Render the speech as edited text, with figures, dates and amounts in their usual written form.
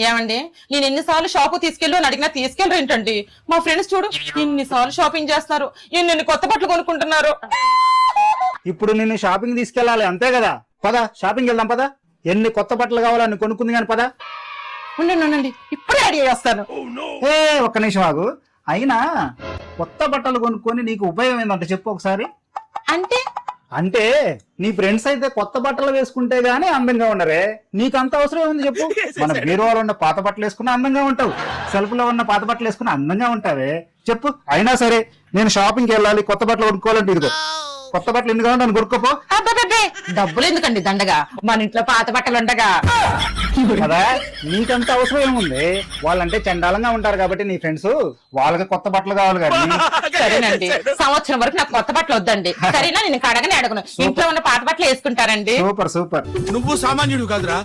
ఏమండి నేను ఎన్నిసార్లు షాపు తీసుకెళ్ళు అని అడిగినా తీసుకెళ్ళరు ఏంటండి? మా ఫ్రెండ్స్ చూడు ఎన్నిసార్లు షాపింగ్ చేస్తున్నారు, ఎన్ని కొత్త బట్టలు కొనుక్కుంటున్నారు. ఇప్పుడు నిన్ను షాపింగ్ తీసుకెళ్ళాలి అంతే కదా? పద షాపింగ్ వెళ్దాం పద. ఎన్ని కొత్త బట్టలు కావాలని కొనుక్కుంది కానీ పద. ఉండండి ఇప్పుడే రెడీ చేస్తాను. ఏ ఒక్క నిమిషం ఆగు. అయినా కొత్త బట్టలు కొనుక్కొని నీకు ఉపయోగం ఏందంటే చెప్పు ఒకసారి. అంటే నీ ఫ్రెండ్స్ అయితే కొత్త బట్టలు వేసుకుంటే గానీ అందంగా ఉండరే. నీకు అంత అవసరం ఏముంది చెప్పు? మన బీరువాలో ఉన్న పాత బట్టలు వేసుకుని అందంగా ఉంటావు, సెల్ఫ్ లో ఉన్న పాత బట్టలు వేసుకుని అందంగా ఉంటావే చెప్పు. అయినా సరే నేను షాపింగ్కి వెళ్ళాలి, కొత్త బట్టలు కొనుక్కోవాలంటే ఇదిగో కొత్త బట్టలు ఎందుకు నన్ను కొనుక్కోపో. డబ్బులు ఎందుకండి దండగా, మన ఇంట్లో పాత బట్టలు ఉండగా కదా. నీకంత అవసరం ఏముంది? వాళ్ళంటే చండాలంగా ఉంటారు కాబట్టి నీ ఫ్రెండ్స్, వాళ్ళకి కొత్త బట్టలు కావాలి కానీ. సరేనండి, సంవత్సరం వరకు నాకు కొత్త బట్టలు వద్దండి. సరేనా, నేను అడగను. ఇంట్లో ఉన్న పాత బట్టలు వేసుకుంటారండి. Super super. నువ్వు సామాన్యుడు కాదురా.